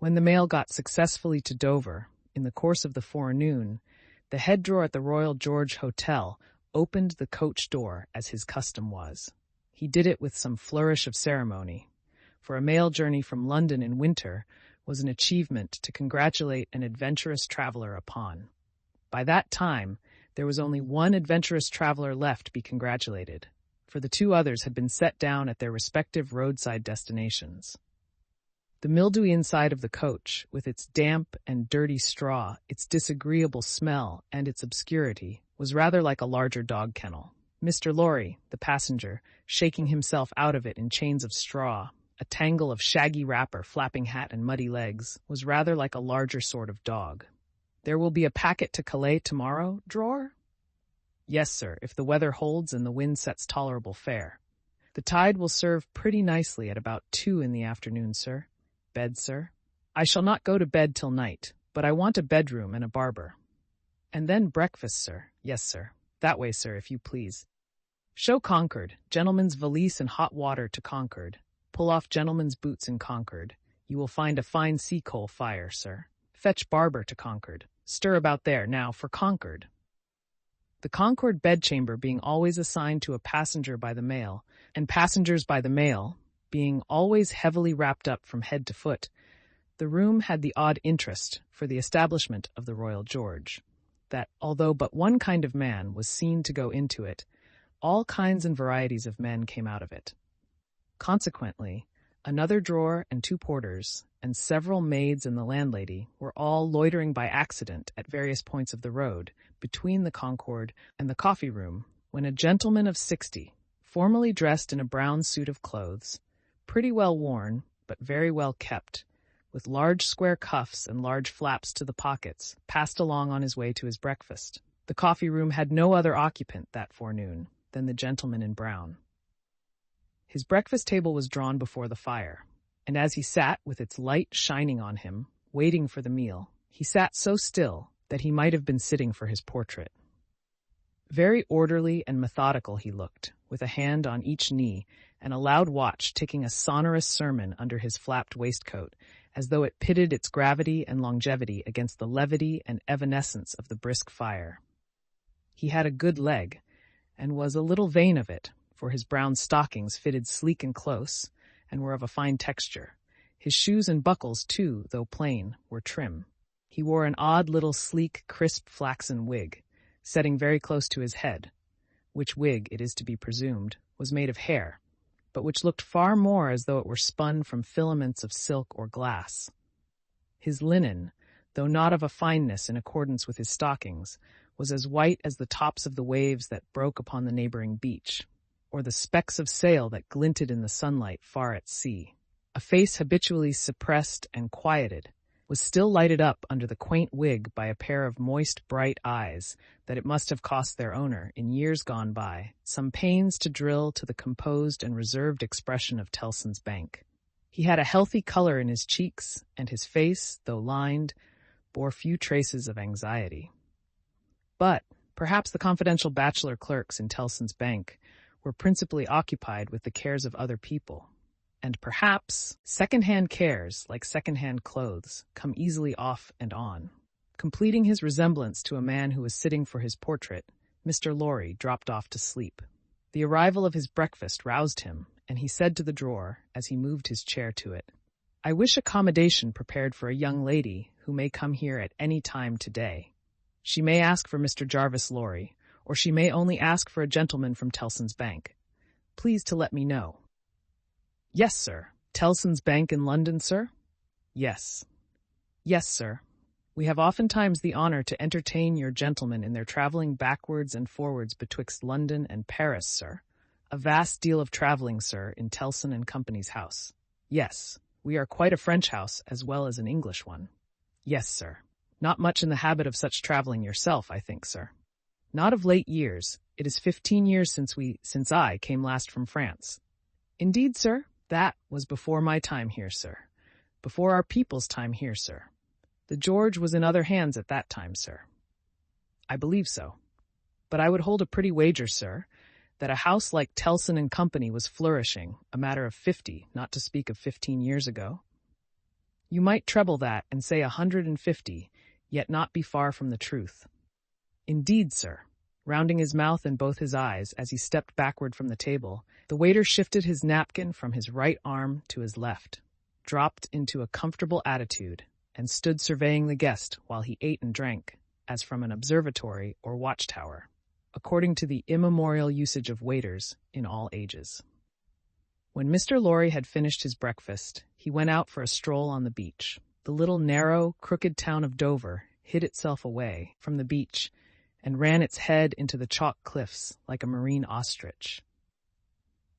When the mail got successfully to Dover, in the course of the forenoon, the head drawer at the Royal George Hotel opened the coach door as his custom was. He did it with some flourish of ceremony, for a mail journey from London in winter was an achievement to congratulate an adventurous traveler upon. By that time, there was only one adventurous traveler left to be congratulated, for the two others had been set down at their respective roadside destinations. The mildewy inside of the coach, with its damp and dirty straw, its disagreeable smell, and its obscurity, was rather like a larger dog kennel. Mr. Lorry, the passenger, shaking himself out of it in chains of straw, a tangle of shaggy wrapper, flapping hat, and muddy legs, was rather like a larger sort of dog. "There will be a packet to Calais tomorrow, drawer?" "Yes, sir, if the weather holds and the wind sets tolerable fair. The tide will serve pretty nicely at about 2 in the afternoon, sir." "Bed, sir?" "I shall not go to bed till night, but I want a bedroom and a barber." "And then breakfast, sir?" "Yes, sir. That way, sir, if you please." "Show Concord. Gentleman's valise and hot water to Concord. Pull off gentleman's boots in Concord. You will find a fine sea-coal fire, sir. Fetch barber to Concord. Stir about there, now, for Concord." The Concord bedchamber being always assigned to a passenger by the mail, and passengers by the mail being always heavily wrapped up from head to foot, the room had the odd interest for the establishment of the Royal George, that although but one kind of man was seen to go into it, all kinds and varieties of men came out of it. Consequently, another drawer and 2 porters, and several maids and the landlady were all loitering by accident at various points of the road between the Concord and the coffee room, when a gentleman of 60, formally dressed in a brown suit of clothes, pretty well worn, but very well kept, with large square cuffs and large flaps to the pockets, passed along on his way to his breakfast. The coffee room had no other occupant that forenoon than the gentleman in brown. His breakfast table was drawn before the fire, and as he sat with its light shining on him, waiting for the meal, he sat so still that he might have been sitting for his portrait. Very orderly and methodical he looked, with a hand on each knee, and a loud watch ticking a sonorous sermon under his flapped waistcoat, as though it pitted its gravity and longevity against the levity and evanescence of the brisk fire. He had a good leg, and was a little vain of it, for his brown stockings fitted sleek and close, and were of a fine texture. His shoes and buckles, too, though plain, were trim. He wore an odd little sleek, crisp flaxen wig, setting very close to his head, which wig, it is to be presumed, was made of hair, but which looked far more as though it were spun from filaments of silk or glass. His linen, though not of a fineness in accordance with his stockings, was as white as the tops of the waves that broke upon the neighboring beach, or the specks of sail that glinted in the sunlight far at sea. A face habitually suppressed and quieted was still lighted up under the quaint wig by a pair of moist, bright eyes that it must have cost their owner, in years gone by, some pains to drill to the composed and reserved expression of Tellson's Bank. He had a healthy color in his cheeks, and his face, though lined, bore few traces of anxiety. But perhaps the confidential bachelor clerks in Tellson's Bank were principally occupied with the cares of other people, and perhaps second-hand cares, like second-hand clothes, come easily off and on. Completing his resemblance to a man who was sitting for his portrait, Mr. Lorry dropped off to sleep. The arrival of his breakfast roused him, and he said to the drawer, as he moved his chair to it, "I wish accommodation prepared for a young lady who may come here at any time today. She may ask for Mr. Jarvis Lorry, or she may only ask for a gentleman from Tellson's Bank. Please to let me know." "Yes, sir. Tellson's Bank in London, sir?" "Yes." "Yes, sir. We have oftentimes the honor to entertain your gentlemen in their travelling backwards and forwards betwixt London and Paris, sir. A vast deal of travelling, sir, in Tellson and Company's house." "Yes. We are quite a French house as well as an English one." "Yes, sir. Not much in the habit of such travelling yourself, I think, sir." "Not of late years. It is 15 years since I came last from France." "Indeed, sir? That was before my time here, sir. Before our people's time here, sir. The George was in other hands at that time, sir." "I believe so. But I would hold a pretty wager, sir, that a house like Tellson and Company was flourishing, a matter of 50, not to speak of 15 years ago." You might treble that and say 150, yet not be far from the truth. Indeed, sir. Rounding his mouth and both his eyes as he stepped backward from the table, the waiter shifted his napkin from his right arm to his left, dropped into a comfortable attitude, and stood surveying the guest while he ate and drank, as from an observatory or watchtower, according to the immemorial usage of waiters in all ages. When Mr. Lorry had finished his breakfast, he went out for a stroll on the beach. The little narrow, crooked town of Dover hid itself away from the beach and ran its head into the chalk cliffs like a marine ostrich.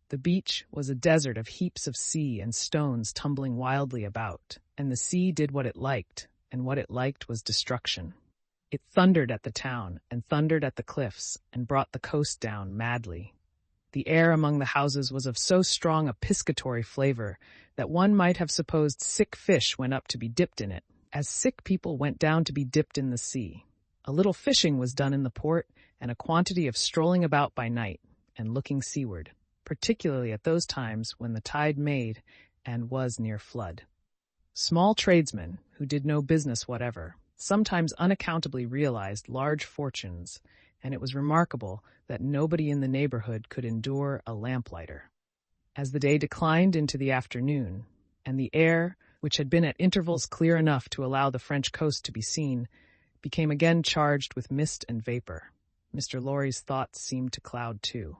The beach was a desert of heaps of sea and stones tumbling wildly about, and the sea did what it liked, and what it liked was destruction. It thundered at the town and thundered at the cliffs and brought the coast down madly. The air among the houses was of so strong a piscatory flavor that one might have supposed sick fish went up to be dipped in it, as sick people went down to be dipped in the sea. A little fishing was done in the port, and a quantity of strolling about by night and looking seaward, particularly at those times when the tide made and was near flood. Small tradesmen, who did no business whatever, sometimes unaccountably realized large fortunes, and it was remarkable that nobody in the neighborhood could endure a lamplighter. As the day declined into the afternoon, and the air, which had been at intervals clear enough to allow the French coast to be seen, became again charged with mist and vapor, Mr. Lorry's thoughts seemed to cloud too.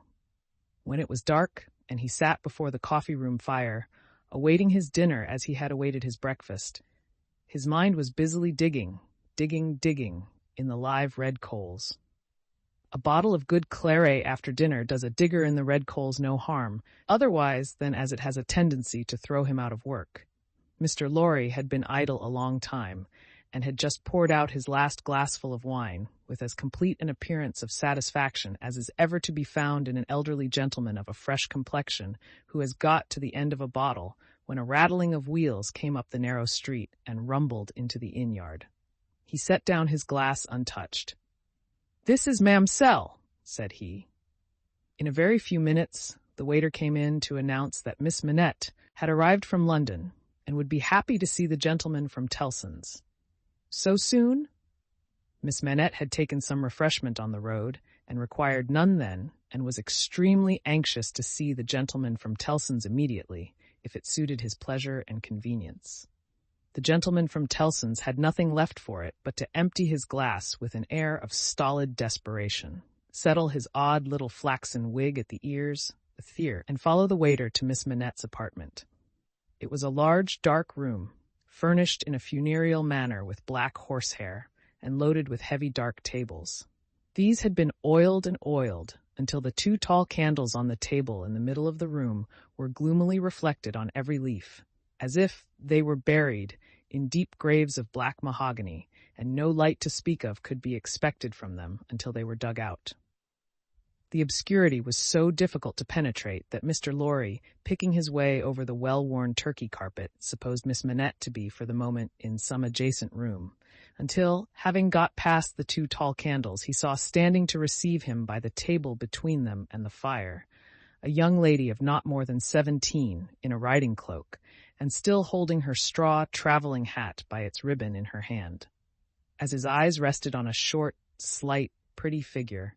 When it was dark, and he sat before the coffee-room fire, awaiting his dinner as he had awaited his breakfast, his mind was busily digging in the live red coals. A bottle of good claret after dinner does a digger in the red coals no harm, otherwise than as it has a tendency to throw him out of work. Mr. Lorry had been idle a long time, and had just poured out his last glassful of wine with as complete an appearance of satisfaction as is ever to be found in an elderly gentleman of a fresh complexion who has got to the end of a bottle, when a rattling of wheels came up the narrow street and rumbled into the inn-yard. He set down his glass untouched. "This is Mamselle," said he. In a very few minutes, the waiter came in to announce that Miss Manette had arrived from London and would be happy to see the gentleman from Tellson's. So soon? Miss Manette had taken some refreshment on the road, and required none then, and was extremely anxious to see the gentleman from Tellson's immediately, if it suited his pleasure and convenience. The gentleman from Tellson's had nothing left for it but to empty his glass with an air of stolid desperation, settle his odd little flaxen wig at the ears, and follow the waiter to Miss Manette's apartment. It was a large, dark room, furnished in a funereal manner with black horsehair, and loaded with heavy dark tables. These had been oiled and oiled until the two tall candles on the table in the middle of the room were gloomily reflected on every leaf, as if they were buried in deep graves of black mahogany, and no light to speak of could be expected from them until they were dug out. The obscurity was so difficult to penetrate that Mr. Lorry, picking his way over the well-worn Turkey carpet, supposed Miss Manette to be for the moment in some adjacent room, until, having got past the two tall candles, he saw standing to receive him by the table between them and the fire, a young lady of not more than 17, in a riding cloak, and still holding her straw traveling hat by its ribbon in her hand. As his eyes rested on a short, slight, pretty figure,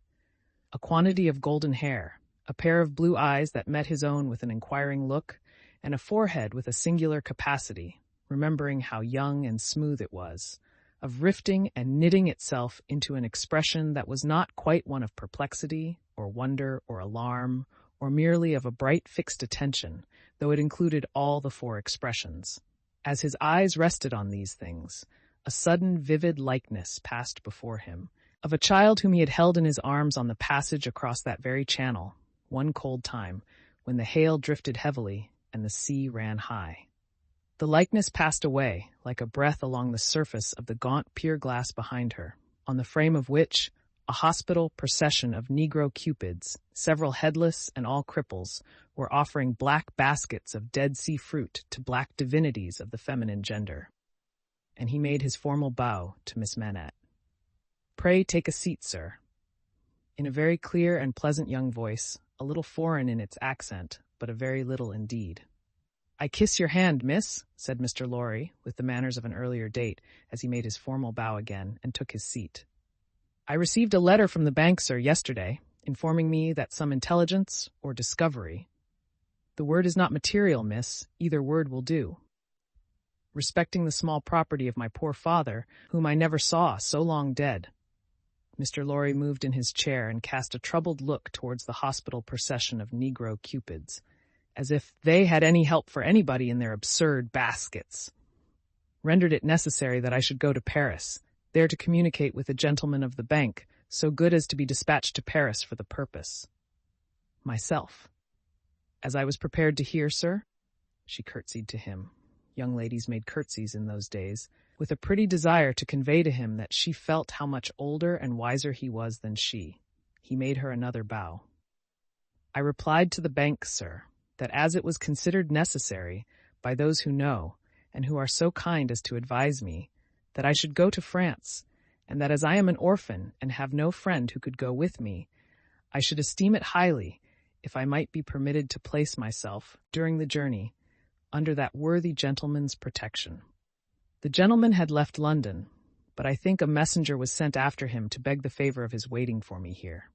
a quantity of golden hair, a pair of blue eyes that met his own with an inquiring look, and a forehead with a singular capacity, remembering how young and smooth it was, of rifting and knitting itself into an expression that was not quite one of perplexity, or wonder, or alarm, or merely of a bright fixed attention, though it included all the four expressions. As his eyes rested on these things, a sudden vivid likeness passed before him, of a child whom he had held in his arms on the passage across that very channel, one cold time, when the hail drifted heavily and the sea ran high. The likeness passed away, like a breath along the surface of the gaunt pier glass behind her, on the frame of which a hospital procession of Negro cupids, several headless and all cripples, were offering black baskets of Dead Sea fruit to black divinities of the feminine gender. And he made his formal bow to Miss Manette. "Pray take a seat, sir," in a very clear and pleasant young voice, a little foreign in its accent, but a very little indeed. "I kiss your hand, miss," said Mr. Lorry, with the manners of an earlier date, as he made his formal bow again and took his seat. "I received a letter from the bank, sir, yesterday, informing me that some intelligence or discovery— the word is not material, miss, either word will do— respecting the small property of my poor father, whom I never saw, so long dead." Mr. Lorry moved in his chair and cast a troubled look towards the hospital procession of Negro cupids, as if they had any help for anybody in their absurd baskets. "Rendered it necessary that I should go to Paris, there to communicate with a gentleman of the bank, so good as to be dispatched to Paris for the purpose." "Myself." "As I was prepared to hear, sir?" She curtsied to him. Young ladies made curtsies in those days, with a pretty desire to convey to him that she felt how much older and wiser he was than she. He made her another bow. "I replied to the bank, sir, that as it was considered necessary by those who know, and who are so kind as to advise me, that I should go to France, and that as I am an orphan and have no friend who could go with me, I should esteem it highly if I might be permitted to place myself, during the journey, under that worthy gentleman's protection." The gentleman had left London, but I think a messenger was sent after him to beg the favor of his waiting for me here.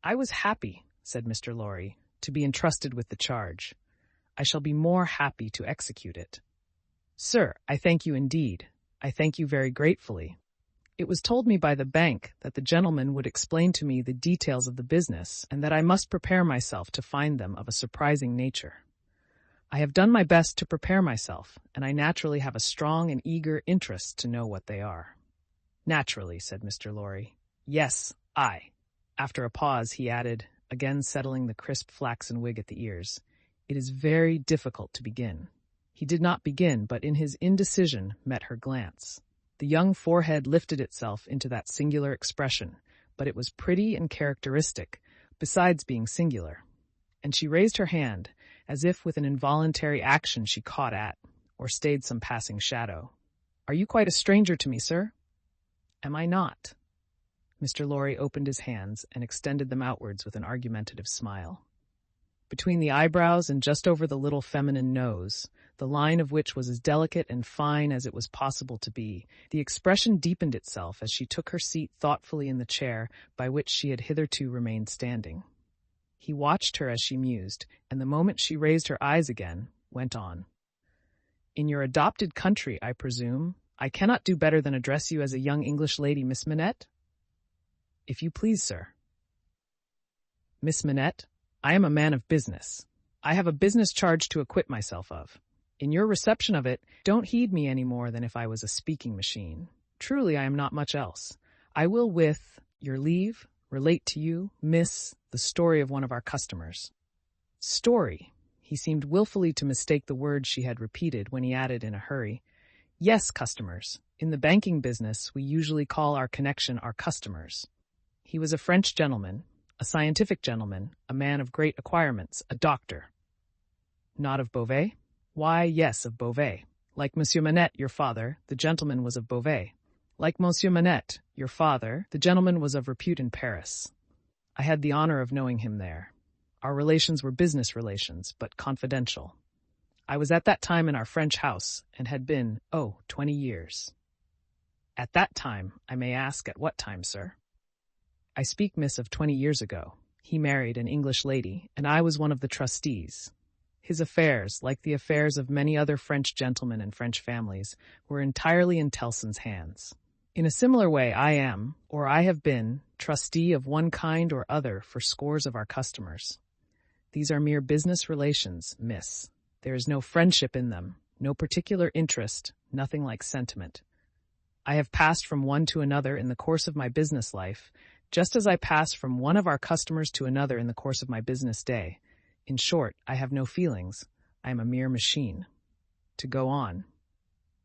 "I was happy," said Mr. Lorry, "to be entrusted with the charge. I shall be more happy to execute it." "Sir, I thank you indeed. I thank you very gratefully. It was told me by the bank that the gentleman would explain to me the details of the business, and that I must prepare myself to find them of a surprising nature. I have done my best to prepare myself, and I naturally have a strong and eager interest to know what they are." "Naturally," said Mr. Lorry. "Yes, I." After a pause, he added, again settling the crisp flaxen wig at the ears, "It is very difficult to begin." He did not begin, but in his indecision met her glance. The young forehead lifted itself into that singular expression, but it was pretty and characteristic, besides being singular. And she raised her hand, as if with an involuntary action she caught at, or stayed some passing shadow. "Are you quite a stranger to me, sir?" "Am I not?" Mr. Lorry opened his hands and extended them outwards with an argumentative smile. Between the eyebrows and just over the little feminine nose, the line of which was as delicate and fine as it was possible to be, the expression deepened itself as she took her seat thoughtfully in the chair by which she had hitherto remained standing. He watched her as she mused, and the moment she raised her eyes again, went on. "In your adopted country, I presume, I cannot do better than address you as a young English lady, Miss Manette?" "If you please, sir." "Miss Manette, I am a man of business. I have a business charge to acquit myself of. In your reception of it, don't heed me any more than if I was a speaking machine. Truly, I am not much else. I will, with your leave, relate to you, miss, the story of one of our customers." "Story." He seemed willfully to mistake the word she had repeated when he added in a hurry, "Yes, customers. In the banking business, we usually call our connection our customers. He was a French gentleman, a scientific gentleman, a man of great acquirements, a doctor." "Not of Beauvais?" "Why, yes, of Beauvais. Like Monsieur Manette, your father, the gentleman was of Beauvais. Like Monsieur Manette, your father, the gentleman was of repute in Paris. I had the honor of knowing him there. Our relations were business relations, but confidential. I was at that time in our French house, and had been, 20 years. "At that time, I may ask at what time, sir?" "I speak, miss, of 20 years ago. He married an English lady, and I was one of the trustees. His affairs, like the affairs of many other French gentlemen and French families, were entirely in Tellson's hands. In a similar way, I am, or I have been, trustee of one kind or other for scores of our customers. These are mere business relations, miss. There is no friendship in them, no particular interest, nothing like sentiment. I have passed from one to another in the course of my business life, just as I pass from one of our customers to another in the course of my business day. In short, I have no feelings. I am a mere machine. To go on.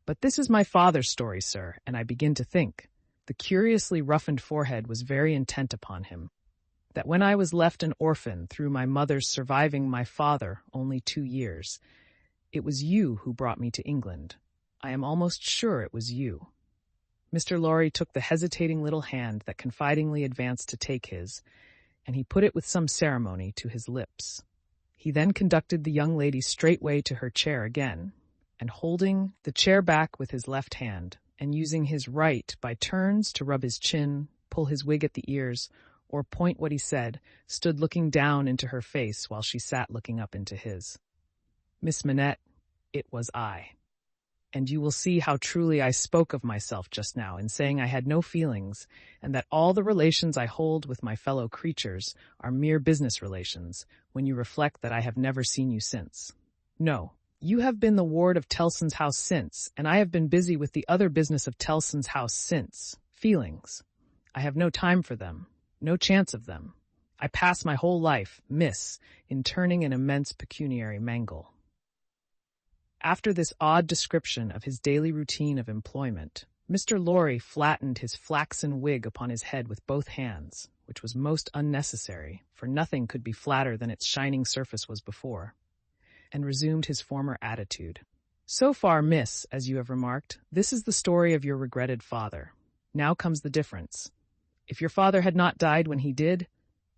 But this is my father's story, sir, and I begin to think," the curiously roughened forehead was very intent upon him, "that when I was left an orphan through my mother's surviving my father only 2 years, it was you who brought me to England. I am almost sure it was you." Mr. Lorry took the hesitating little hand that confidingly advanced to take his, and he put it with some ceremony to his lips. He then conducted the young lady straightway to her chair again, and holding the chair back with his left hand, and using his right by turns to rub his chin, pull his wig at the ears, or point what he said, stood looking down into her face while she sat looking up into his. Miss Manette, it was I. And you will see how truly I spoke of myself just now in saying I had no feelings, and that all the relations I hold with my fellow creatures are mere business relations, when you reflect that I have never seen you since. No, you have been the ward of Tellson's house since, and I have been busy with the other business of Tellson's house since. Feelings. I have no time for them, no chance of them. I pass my whole life, miss, in turning an immense pecuniary mangle. After this odd description of his daily routine of employment, Mr. Lorry flattened his flaxen wig upon his head with both hands, which was most unnecessary, for nothing could be flatter than its shining surface was before, and resumed his former attitude. So far, miss, as you have remarked, this is the story of your regretted father. Now comes the difference. If your father had not died when he did,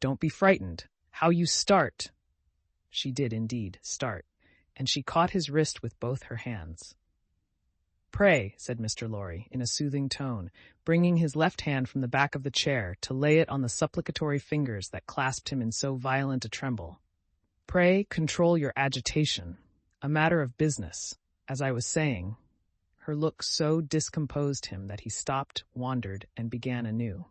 don't be frightened. How you start. She did indeed start, and she caught his wrist with both her hands. Pray, said Mr. Lorry, in a soothing tone, bringing his left hand from the back of the chair to lay it on the supplicatory fingers that clasped him in so violent a tremble. Pray control your agitation. A matter of business. As I was saying, her look so discomposed him that he stopped, wandered, and began anew.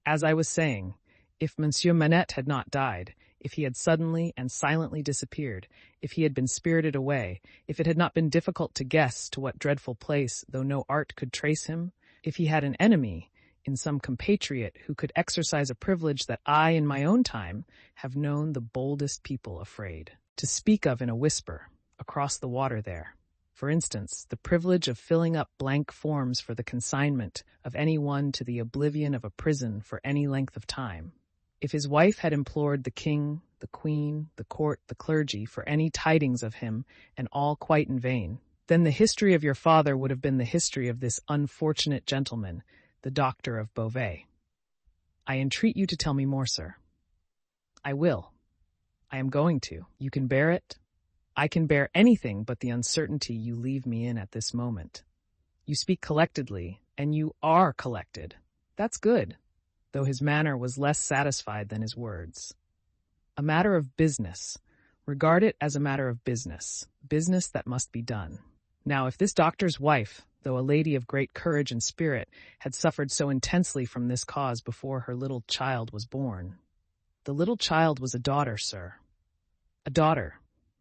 As I was saying, if Monsieur Manette had not died, if he had suddenly and silently disappeared, if he had been spirited away, if it had not been difficult to guess to what dreadful place, though no art could trace him, if he had an enemy, in some compatriot who could exercise a privilege that I, in my own time, have known the boldest people afraid to speak of in a whisper, across the water there. For instance, the privilege of filling up blank forms for the consignment of any one to the oblivion of a prison for any length of time. If his wife had implored the king, the queen, the court, the clergy for any tidings of him, and all quite in vain, then the history of your father would have been the history of this unfortunate gentleman, the doctor of Beauvais. I entreat you to tell me more, sir. I will. I am going to. You can bear it? I can bear anything but the uncertainty you leave me in at this moment. You speak collectedly, and you are collected. That's good, though his manner was less satisfied than his words. A matter of business. Regard it as a matter of business, business that must be done. Now, if this doctor's wife, though a lady of great courage and spirit, had suffered so intensely from this cause before her little child was born. The little child was a daughter, sir. A daughter.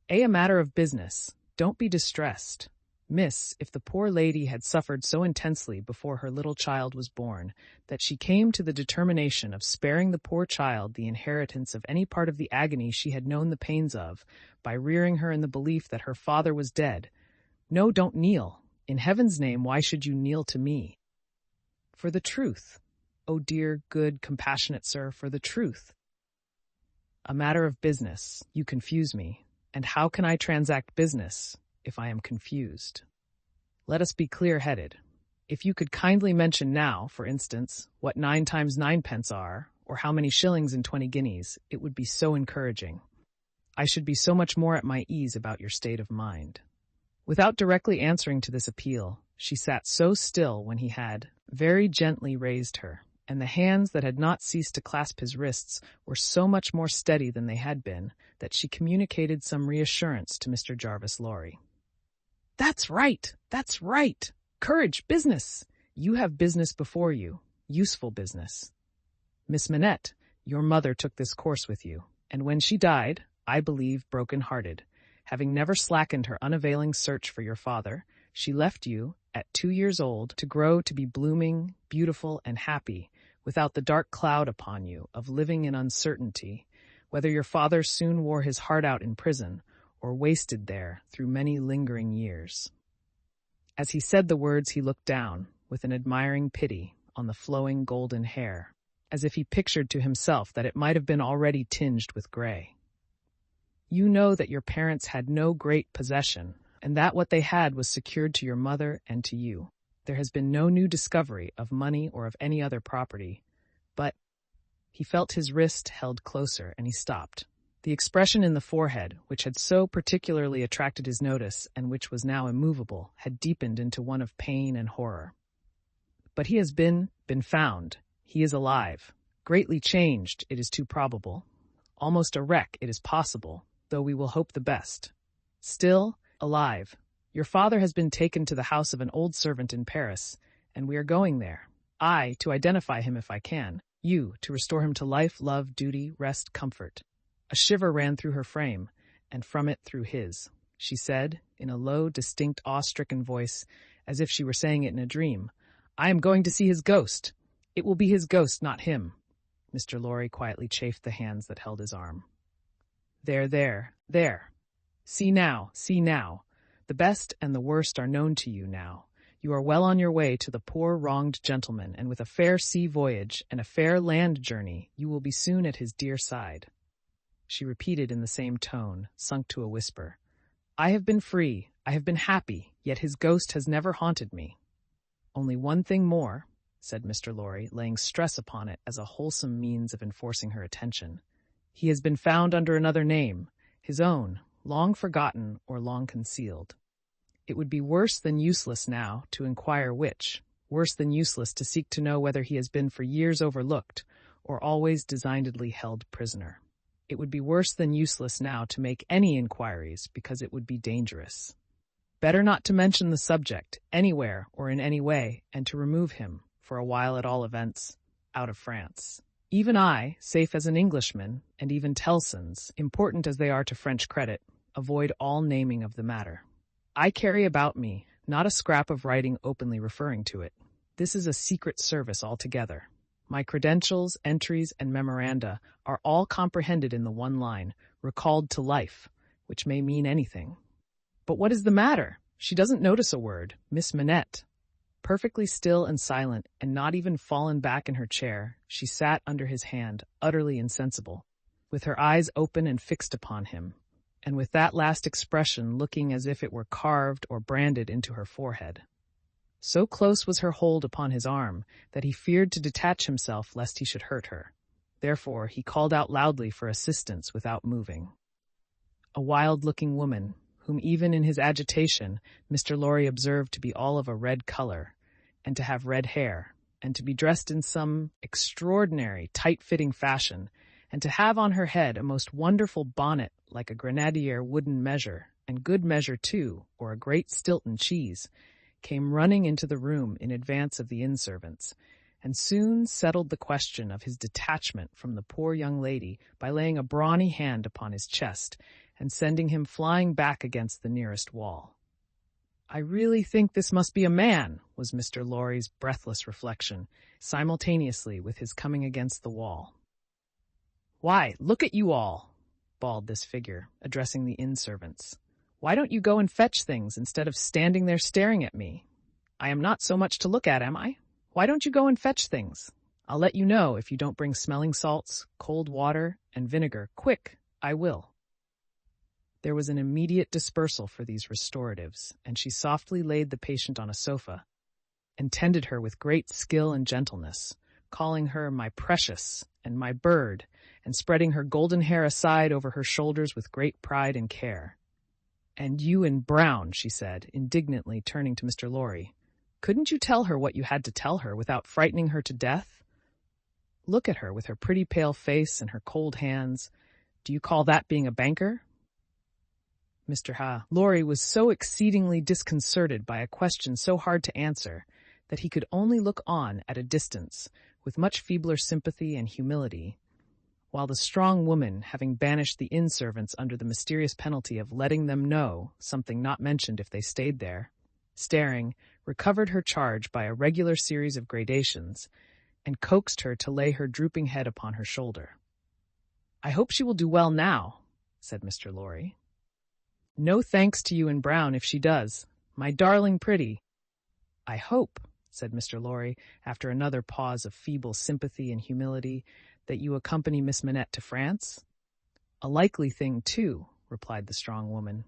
A matter of business. Don't be distressed. Miss, if the poor lady had suffered so intensely before her little child was born, that she came to the determination of sparing the poor child the inheritance of any part of the agony she had known the pains of, by rearing her in the belief that her father was dead. No, don't kneel. In heaven's name, why should you kneel to me? For the truth. Oh dear, good, compassionate sir, for the truth. A matter of business. You confuse me. And how can I transact business if I am confused? Let us be clear-headed. If you could kindly mention now, for instance, what 9 times 9 pence are, or how many shillings and 20 guineas, it would be so encouraging. I should be so much more at my ease about your state of mind. Without directly answering to this appeal, she sat so still when he had very gently raised her, and the hands that had not ceased to clasp his wrists were so much more steady than they had been, that she communicated some reassurance to Mr. Jarvis Lorry. That's right! That's right! Courage! Business! You have business before you. Useful business. Miss Manette, your mother took this course with you, and when she died, I believe broken-hearted, having never slackened her unavailing search for your father, she left you, at 2 years old, to grow to be blooming, beautiful, and happy, without the dark cloud upon you of living in uncertainty, whether your father soon wore his heart out in prison, or wasted there through many lingering years. As he said the words, he looked down, with an admiring pity, on the flowing golden hair, as if he pictured to himself that it might have been already tinged with gray. You know that your parents had no great possession, and that what they had was secured to your mother and to you. There has been no new discovery of money or of any other property, but he felt his wrist held closer, and he stopped. The expression in the forehead, which had so particularly attracted his notice and which was now immovable, had deepened into one of pain and horror. But he has been found. He is alive. Greatly changed, it is too probable. Almost a wreck, it is possible, though we will hope the best. Still, alive. Your father has been taken to the house of an old servant in Paris, and we are going there. I, to identify him if I can. You, to restore him to life, love, duty, rest, comfort. A shiver ran through her frame, and from it through his. She said, in a low, distinct, awe-stricken voice, as if she were saying it in a dream, I am going to see his ghost. It will be his ghost, not him. Mr. Lorry quietly chafed the hands that held his arm. There. See now. The best and the worst are known to you now. You are well on your way to the poor wronged gentleman, and with a fair sea voyage and a fair land journey, you will be soon at his dear side. She repeated in the same tone, sunk to a whisper, I have been free, I have been happy, yet his ghost has never haunted me. Only one thing more, said Mr. Lorry, laying stress upon it as a wholesome means of enforcing her attention. He has been found under another name, his own, long forgotten or long concealed. It would be worse than useless now to inquire which, worse than useless to seek to know whether he has been for years overlooked or always designedly held prisoner. It would be worse than useless now to make any inquiries because it would be dangerous. Better not to mention the subject, anywhere or in any way, and to remove him, for a while at all events, out of France. Even I, safe as an Englishman, and even Tellson's, important as they are to French credit, avoid all naming of the matter. I carry about me not a scrap of writing openly referring to it. This is a secret service altogether. My credentials, entries, and memoranda are all comprehended in the one line, recalled to life, which may mean anything. But what is the matter? She doesn't notice a word, Miss Manette. Perfectly still and silent, and not even fallen back in her chair, she sat under his hand, utterly insensible, with her eyes open and fixed upon him, and with that last expression looking as if it were carved or branded into her forehead. So close was her hold upon his arm that he feared to detach himself lest he should hurt her. Therefore he called out loudly for assistance without moving. A wild-looking woman, whom even in his agitation Mr. Lorry observed to be all of a red color, and to have red hair, and to be dressed in some extraordinary, tight-fitting fashion, and to have on her head a most wonderful bonnet like a grenadier wooden measure, and good measure too, or a great Stilton cheese, came running into the room in advance of the inn-servants, and soon settled the question of his detachment from the poor young lady by laying a brawny hand upon his chest and sending him flying back against the nearest wall. I really think this must be a man, was Mr. Lorry's breathless reflection, simultaneously with his coming against the wall. Why, look at you all, bawled this figure, addressing the inn-servants. Why don't you go and fetch things instead of standing there staring at me? I am not so much to look at, am I? Why don't you go and fetch things? I'll let you know if you don't bring smelling salts, cold water, and vinegar. Quick, I will. There was an immediate dispersal for these restoratives, and she softly laid the patient on a sofa, and tended her with great skill and gentleness, calling her my precious and my bird, and spreading her golden hair aside over her shoulders with great pride and care. And you in brown, she said, indignantly turning to Mr. Lorry. Couldn't you tell her what you had to tell her without frightening her to death? Look at her with her pretty pale face and her cold hands. Do you call that being a banker? Mr. Lorry was so exceedingly disconcerted by a question so hard to answer that he could only look on at a distance, with much feebler sympathy and humility, while the strong woman, having banished the inn-servants under the mysterious penalty of letting them know something not mentioned if they stayed there, staring, recovered her charge by a regular series of gradations, and coaxed her to lay her drooping head upon her shoulder. I hope she will do well now, said Mr. Lorry. No thanks to you in brown if she does. My darling pretty. I hope, said Mr. Lorry, after another pause of feeble sympathy and humility, that you accompany Miss Manette to France? A likely thing, too, replied the strong woman.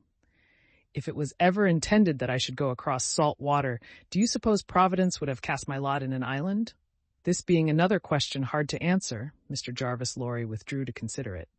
If it was ever intended that I should go across salt water, do you suppose Providence would have cast my lot in an island? This being another question hard to answer, Mr. Jarvis Lorry withdrew to consider it.